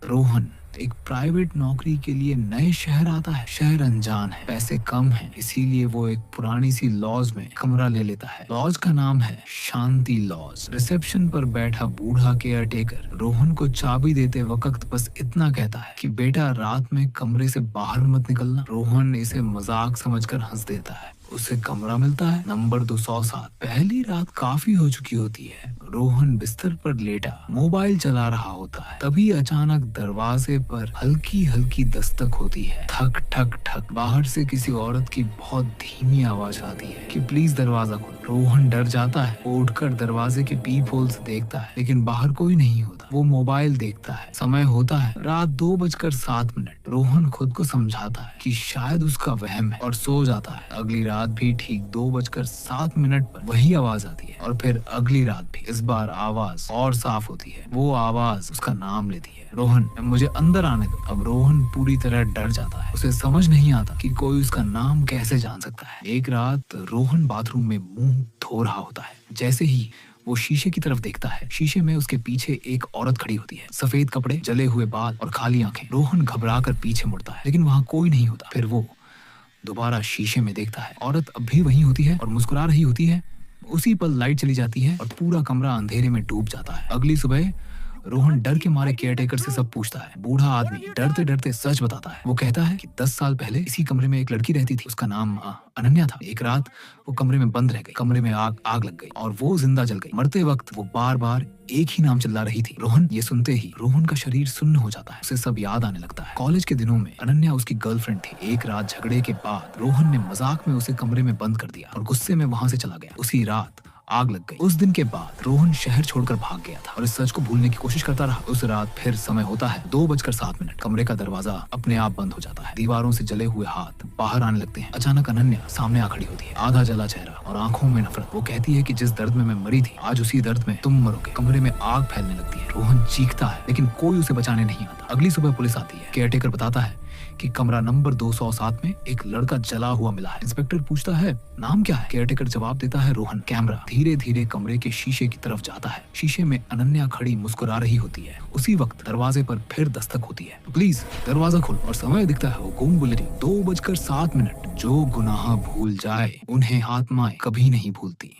रोहन एक प्राइवेट नौकरी के लिए नए शहर आता है। शहर अनजान है, पैसे कम हैं, इसीलिए वो एक पुरानी सी लॉज में कमरा ले लेता है। लॉज का नाम है शांति लॉज। रिसेप्शन पर बैठा बूढ़ा केयर टेकर रोहन को चाबी देते वक्त बस इतना कहता है कि बेटा रात में कमरे से बाहर मत निकलना। रोहन इसे मजाक समझकर हंस देता है। उसे कमरा मिलता है नंबर 207। पहली रात काफी हो चुकी होती है। रोहन बिस्तर पर लेटा मोबाइल चला रहा होता है। तभी अचानक दरवाजे पर हल्की हल्की दस्तक होती है। ठक ठक ठक। बाहर से किसी औरत की बहुत धीमी आवाज आती है कि प्लीज दरवाजा खोलो। रोहन डर जाता है। वो उठकर दरवाजे के पीप होल से देखता है, लेकिन बाहर कोई नहीं होता। वो मोबाइल देखता है। समय होता है रात 2:07। रोहन खुद को समझाता है कि शायद उसका वहम है और सो जाता है। अगली रात भी ठीक 2:07 पर वही आवाज आती है और फिर अगली रात भी। इस बार आवाज और साफ होती है। वो आवाज उसका नाम लेती है, रोहन मुझे अंदर आने दो। अब रोहन पूरी तरह डर जाता है। उसे समझ नहीं आता कि कोई उसका नाम कैसे जान सकता है। एक रात रोहन बाथरूम में मुंह धो रहा होता है। जैसे ही वो शीशे की तरफ देखता है, शीशे में उसके पीछे एक औरत खड़ी होती है। सफेद कपड़े, जले हुए बाल और खाली आंखें। रोहन घबरा कर पीछे मुड़ता है, लेकिन वहाँ कोई नहीं होता। फिर वो दोबारा शीशे में देखता है। औरत अब भी वही होती है और मुस्कुरा रही होती है। उसी पल लाइट चली जाती है और पूरा कमरा अंधेरे में डूब जाता है। अगली सुबह रोहन डर के मारे केयरटेकर से सब पूछता है। बूढ़ा आदमी डरते डरते सच बताता है। वो कहता है कि 10 साल पहले इसी कमरे में एक लड़की रहती थी। उसका नाम अनन्या था। एक रात वो कमरे में बंद रह गई। कमरे में आग लग गई और वो जिंदा जल गई। मरते वक्त वो बार बार एक ही नाम चिल्ला रही थी, रोहन। ये सुनते ही रोहन का शरीर सुन्न हो जाता है। उसे सब याद आने लगता है। कॉलेज के दिनों में अनन्या उसकी गर्लफ्रेंड थी। एक रात झगड़े के बाद रोहन ने मजाक में उसे कमरे में बंद कर दिया और गुस्से में वहां से चला गया। उसी रात आग लग गई। उस दिन के बाद रोहन शहर छोड़कर भाग गया था और इस सच को भूलने की कोशिश करता रहा। उस रात फिर समय होता है 2:07। कमरे का दरवाजा अपने आप बंद हो जाता है। दीवारों से जले हुए हाथ बाहर आने लगते हैं। अचानक अनन्या सामने आ खड़ी होती है। आधा जला चेहरा और आंखों में नफरत। वो कहती है कि जिस दर्द में मैं मरी थी, आज उसी दर्द में तुम मरोगे। कमरे में आग फैलने लगती है। रोहन चीखता है, लेकिन कोई उसे बचाने नहीं आता। अगली सुबह पुलिस आती है। केयरटेकर बताता है कि कमरा नंबर 207 में एक लड़का जला हुआ मिला है। इंस्पेक्टर पूछता है नाम क्या है। केयरटेकर जवाब देता है रोहन। कैमरा धीरे धीरे कमरे के शीशे की तरफ जाता है। शीशे में अनन्या खड़ी मुस्कुरा रही होती है। उसी वक्त दरवाजे पर फिर दस्तक होती है। प्लीज दरवाजा खोलो। और समय दिखता है हुकुम बुलेटिन 2:07। जो गुनाह भूल जाए उन्हें आत्माएं कभी नहीं भूलती।